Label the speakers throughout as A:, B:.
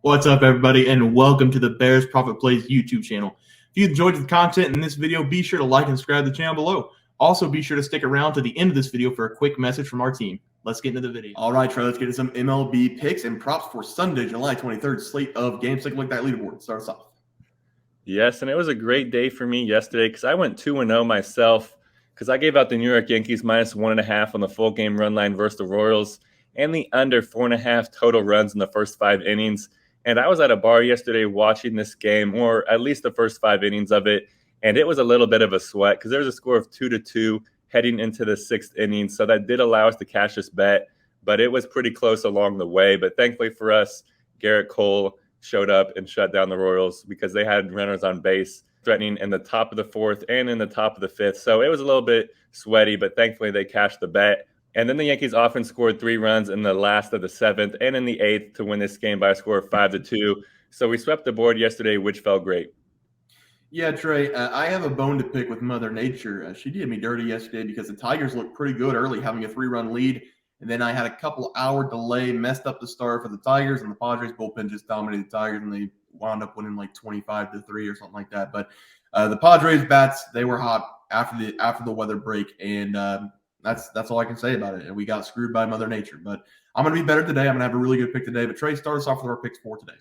A: What's up, everybody, and welcome to the Bears Profit Plays YouTube channel. If you enjoyed the content in this video, be sure to like and subscribe to the channel below. Also, be sure to stick around to the end of this video for a quick message from our team. Let's get into the video. All right, Trey, let's get into some MLB picks and props for Sunday, July 23rd, slate of games. Take a look at that leaderboard. Start us off.
B: Yes, and it was a great day for me yesterday because I went 2-0 myself because I gave out the New York Yankees minus 1.5 on the full game run line versus the Royals and the under 4.5 total runs in the first 5 innings. And I was at a bar yesterday watching this game, or at least the first 5 innings of it, and it was a little bit of a sweat because there was a score of 2-2 heading into the 6th inning. So that did allow us to cash this bet, but it was pretty close along the way. But thankfully for us, Garrett Cole showed up and shut down the Royals because they had runners on base threatening in the top of the 4th and in the top of the 5th. So it was a little bit sweaty, but thankfully they cashed the bet. And then the Yankees often scored 3 runs in the last of the 7th and in the 8th to win this game by a score of 5-2. So we swept the board yesterday, which felt great.
A: Yeah, Trey, I have a bone to pick with Mother Nature. She did me dirty yesterday because the Tigers looked pretty good early, having a 3-run lead. And then I had a couple-hour delay, messed up the start for the Tigers, and the Padres bullpen just dominated the Tigers, and they wound up winning like 25-3 or something like that. But the Padres bats, they were hot after the weather break, and that's all I can say about it. And we got screwed by Mother Nature. But I'm going to be better today. I'm going to have a really good pick today. But Trey, start us off with our picks for today.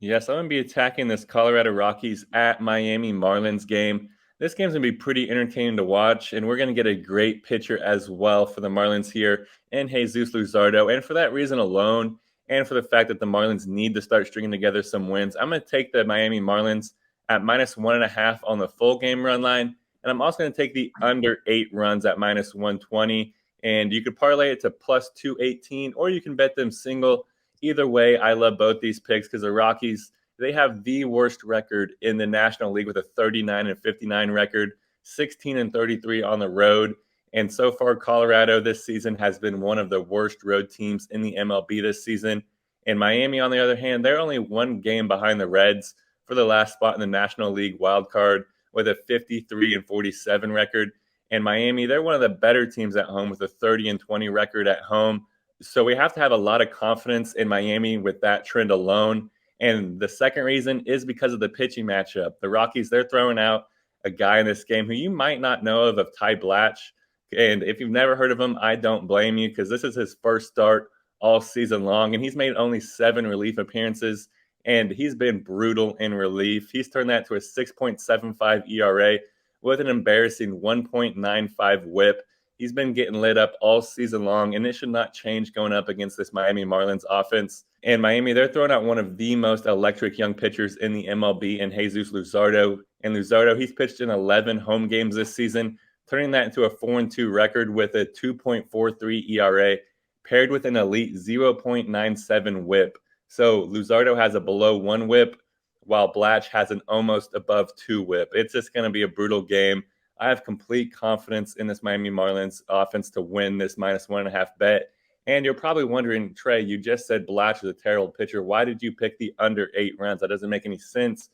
B: Yes, I'm going to be attacking this Colorado Rockies at Miami Marlins game. This game's going to be pretty entertaining to watch, and we're going to get a great pitcher as well for the Marlins here in Jesus Luzardo. And for that reason alone, and for the fact that the Marlins need to start stringing together some wins, I'm going to take the Miami Marlins at minus 1.5 on the full game run line. And I'm also going to take the under 8 runs at minus 120. And you could parlay it to plus 218, or you can bet them single. Either way, I love both these picks because the Rockies, they have the worst record in the National League with a 39-59 record, 16-33 on the road. And so far, Colorado this season has been one of the worst road teams in the MLB this season. And Miami, on the other hand, they're only 1 game behind the Reds for the last spot in the National League wild card with a 53-47 record. And Miami, they're one of the better teams at home with a 30-20 record at home. So we have to have a lot of confidence in Miami with that trend alone. And the second reason is because of the pitching matchup. The Rockies, they're throwing out a guy in this game who you might not know of Ty Blatch. And if you've never heard of him, I don't blame you because this is his first start all season long. And he's made only 7 relief appearances, and he's been brutal in relief. He's turned that to a 6.75 ERA with an embarrassing 1.95 whip. He's been getting lit up all season long, and it should not change going up against this Miami Marlins offense. And Miami, they're throwing out one of the most electric young pitchers in the MLB in Jesus Luzardo. And Luzardo, he's pitched in 11 home games this season, turning that into a 4-2 record with a 2.43 ERA, paired with an elite 0.97 whip. So Luzardo has a below 1 whip, while Blatch has an almost above 2 whip. It's just going to be a brutal game. I have complete confidence in this Miami Marlins offense to win this minus 1.5 bet. And you're probably wondering, Trey, you just said Blatch is a terrible pitcher. Why did you pick the under 8 runs? That doesn't make any sense.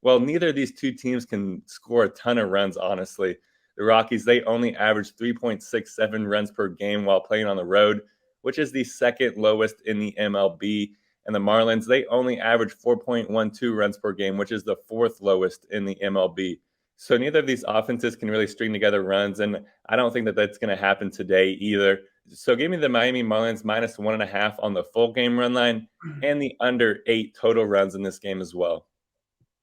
B: Well, neither of these two teams can score a ton of runs, honestly. The Rockies, they only average 3.67 runs per game while playing on the road, which is the second lowest in the MLB. And the Marlins, they only average 4.12 runs per game, which is the 4th lowest in the MLB. So neither of these offenses can really string together runs, and I don't think that that's going to happen today either. So give me the Miami Marlins minus 1.5 on the full game run line and the under 8 total runs in this game as well.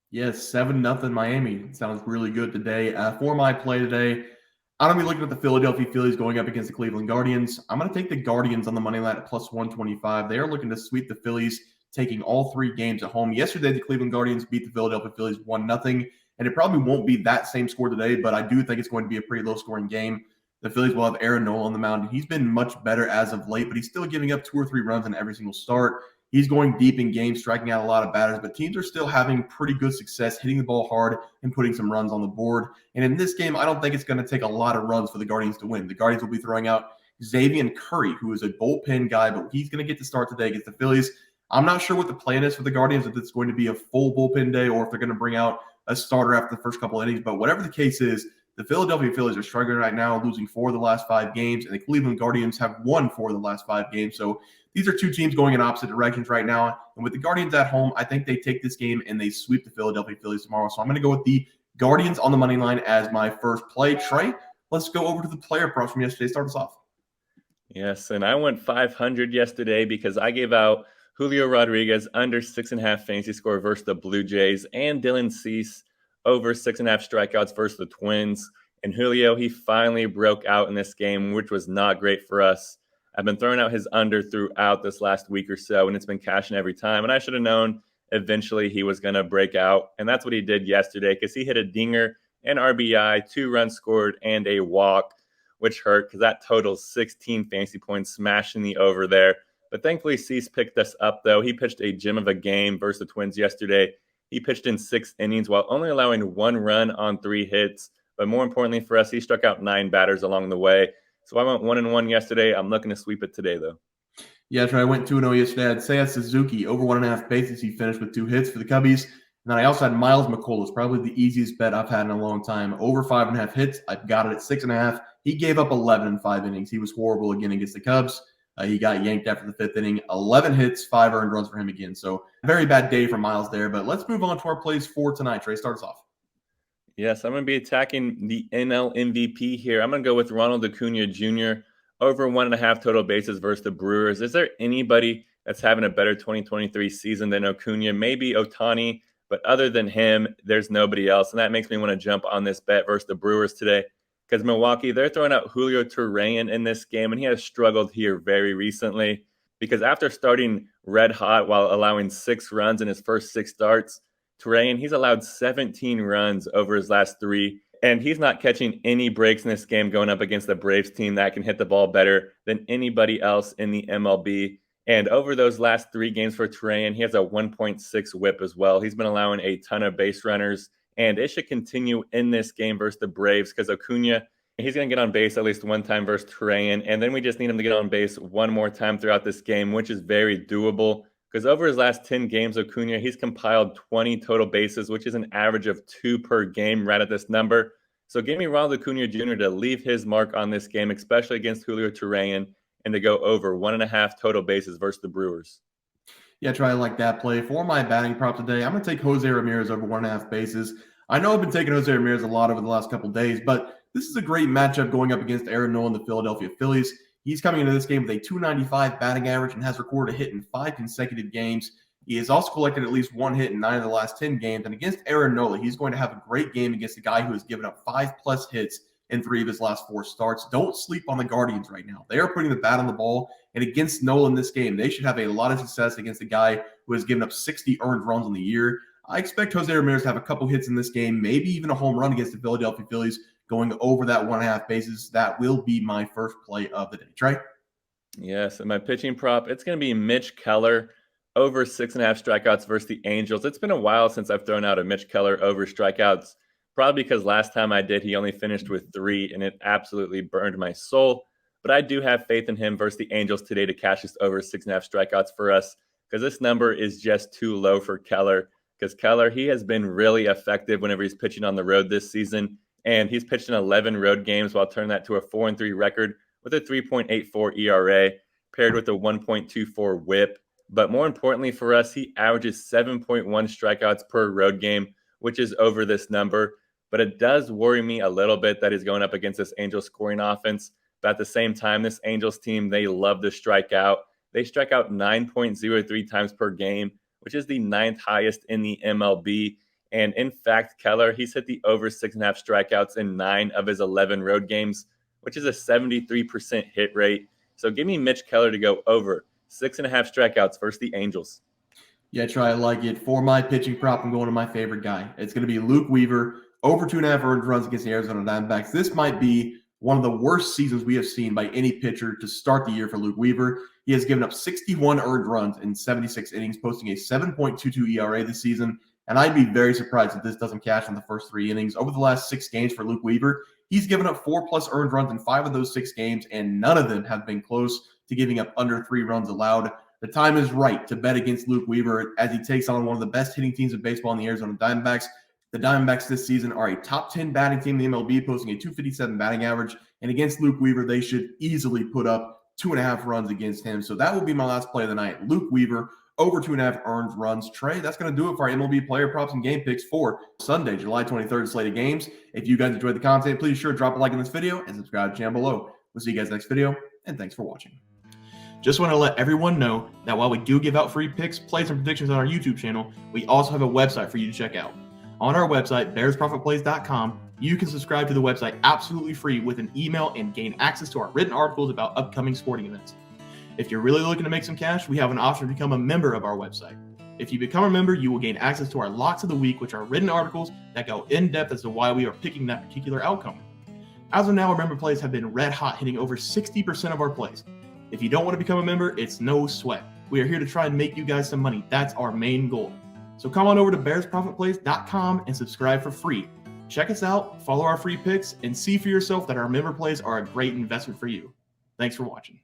A: Yes, 7-0 Miami. Sounds really good today. For my play today, I'm going to be looking at the Philadelphia Phillies going up against the Cleveland Guardians. I'm going to take the Guardians on the money line at plus 125. They are looking to sweep the Phillies, taking all 3 games at home. Yesterday, the Cleveland Guardians beat the Philadelphia Phillies 1-0. And it probably won't be that same score today, but I do think it's going to be a pretty low-scoring game. The Phillies will have Aaron Nola on the mound. He's been much better as of late, but he's still giving up 2 or 3 runs in every single start. He's going deep in games, striking out a lot of batters, but teams are still having pretty good success hitting the ball hard and putting some runs on the board. And in this game, I don't think it's going to take a lot of runs for the Guardians to win. The Guardians will be throwing out Xavier Curry, who is a bullpen guy, but he's going to get to start today against the Phillies. I'm not sure what the plan is for the Guardians, if it's going to be a full bullpen day or if they're going to bring out a starter after the first couple innings. But whatever the case is, The Philadelphia Phillies are struggling right now, losing 4 of the last 5 games, and the Cleveland Guardians have won 4 of the last 5 games. So these are two teams going in opposite directions right now. And with the Guardians at home, I think they take this game and they sweep the Philadelphia Phillies tomorrow. So I'm going to go with the Guardians on the money line as my first play. Trey, let's go over to the player props from yesterday. Start us off.
B: Yes, and I went 500 yesterday because I gave out Julio Rodriguez under 6.5 fantasy score versus the Blue Jays and Dylan Cease over 6.5 strikeouts versus the Twins. And Julio, he finally broke out in this game, which was not great for us. I've been throwing out his under throughout this last week or so, and it's been cashing every time. And I should have known eventually he was going to break out. And that's what he did yesterday because he hit a dinger, an RBI, 2 runs scored, and a walk, which hurt because that totals 16 fantasy points, smashing the over there. But thankfully, Cease picked us up, though. He pitched a gem of a game versus the Twins yesterday. He pitched in 6 innings while only allowing 1 run on 3 hits. But more importantly for us, he struck out 9 batters along the way. So I went 1-1 yesterday. I'm looking to sweep it today, though.
A: Yeah, I went 2-0 yesterday. I had Seiya Suzuki over 1.5 bases. He finished with 2 hits for the Cubbies. And then I also had Miles McCollum, probably the easiest bet I've had in a long time. Over 5.5 hits. I've got it at 6.5. He gave up 11 in 5 innings. He was horrible again against the Cubs. He got yanked after the 5th inning. 11 hits, 5 earned runs for him again. So very bad day for Miles there. But let's move on to our plays for tonight. Trey, start us off.
B: Yes, I'm going to be attacking the NL MVP here. I'm going to go with Ronald Acuna Jr. over 1.5 total bases versus the Brewers. Is there anybody that's having a better 2023 season than Acuna? Maybe Ohtani, but other than him, there's nobody else. And that makes me want to jump on this bet versus the Brewers today because Milwaukee, they're throwing out Julio Trey in this game, and he has struggled here very recently because after starting red hot while allowing 6 runs in his first 6 starts, Trey, he's allowed 17 runs over his last 3, and he's not catching any breaks in this game going up against the Braves team that can hit the ball better than anybody else in the MLB. And over those last 3 games for Trey, he has a 1.6 whip as well. He's been allowing a ton of base runners, and it should continue in this game versus the Braves because Acuna, he's going to get on base at least one time versus Trey, and then we just need him to get on base one more time throughout this game, which is very doable. Because over his last 10 games, Acuna, he's compiled 20 total bases, which is an average of 2 per game right at this number. So give me Ronald Acuna Jr. to leave his mark on this game, especially against Julio Trey, and to go over 1.5 total bases versus the Brewers.
A: Yeah, try to like that play. For my batting prop today, I'm going to take Jose Ramirez over 1.5 bases. I know I've been taking Jose Ramirez a lot over the last couple of days, but this is a great matchup going up against Aaron Nola and the Philadelphia Phillies. He's coming into this game with a 295 batting average and has recorded a hit in 5 consecutive games. He has also collected at least 1 hit in 9 of the last 10 games. And against Aaron Nola, he's going to have a great game against a guy who has given up 5+ hits in 3 of his last 4 starts. Don't sleep on the Guardians right now. They are putting the bat on the ball. And against Nola in this game, they should have a lot of success against a guy who has given up 60 earned runs on the year. I expect Jose Ramirez to have a couple hits in this game, maybe even a home run against the Philadelphia Phillies, going over that 1.5 bases. That will be my first play of the day. Trey?
B: Yes, and my pitching prop, it's going to be Mitch Keller over 6.5 strikeouts versus the Angels. It's been a while since I've thrown out a Mitch Keller over strikeouts, probably because last time I did, he only finished with 3, and it absolutely burned my soul. But I do have faith in him versus the Angels today to cash this over 6.5 strikeouts for us because this number is just too low for Keller. Because Keller, he has been really effective whenever he's pitching on the road this season, and he's pitched in 11 road games while turning that to a 4-3 record with a 3.84 ERA paired with a 1.24 whip. But more importantly for us, he averages 7.1 strikeouts per road game, which is over this number. But it does worry me a little bit that he's going up against this Angels scoring offense. But at the same time, this Angels team, they love to strike out. They strike out 9.03 times per game, which is the 9th highest in the MLB. And in fact, Keller, he's hit the over 6.5 strikeouts in 9 of his 11 road games, which is a 73% hit rate. So give me Mitch Keller to go over 6.5 strikeouts versus the Angels.
A: Yeah, try to like it. For my pitching prop, I'm going to my favorite guy. It's going to be Luke Weaver, over 2.5 earned runs against the Arizona Diamondbacks. This might be one of the worst seasons we have seen by any pitcher to start the year for Luke Weaver. He has given up 61 earned runs in 76 innings, posting a 7.22 ERA this season. And I'd be very surprised if this doesn't cash in the first 3 innings. Over the last 6 games for Luke Weaver, he's given up 4+ earned runs in 5 of those 6 games, and none of them have been close to giving up under 3 runs allowed. The time is right to bet against Luke Weaver as he takes on one of the best hitting teams in baseball in the Arizona Diamondbacks. The Diamondbacks this season are a top 10 batting team in the MLB, posting a 257 batting average. And against Luke Weaver, they should easily put up 2.5 runs against him. So that will be my last play of the night. Luke Weaver, over 2.5 earned runs. Trey, that's going to do it for our MLB player props and game picks for Sunday, July 23rd slate of games. If you guys enjoyed the content, please sure drop a like on this video and subscribe to the channel below. We'll see you guys next video, and thanks for watching. Just want to let everyone know that while we do give out free picks, plays, and predictions on our YouTube channel, we also have a website for you to check out. On our website, bearsprofitplays.com, you can subscribe to the website absolutely free with an email and gain access to our written articles about upcoming sporting events. If you're really looking to make some cash, we have an option to become a member of our website. If you become a member, you will gain access to our Locks of the Week, which are written articles that go in depth as to why we are picking that particular outcome. As of now, our member plays have been red hot, hitting over 60% of our plays. If you don't want to become a member, it's no sweat. We are here to try and make you guys some money. That's our main goal. So come on over to bearsprofitplays.com and subscribe for free. Check us out, follow our free picks, and see for yourself that our member plays are a great investment for you. Thanks for watching.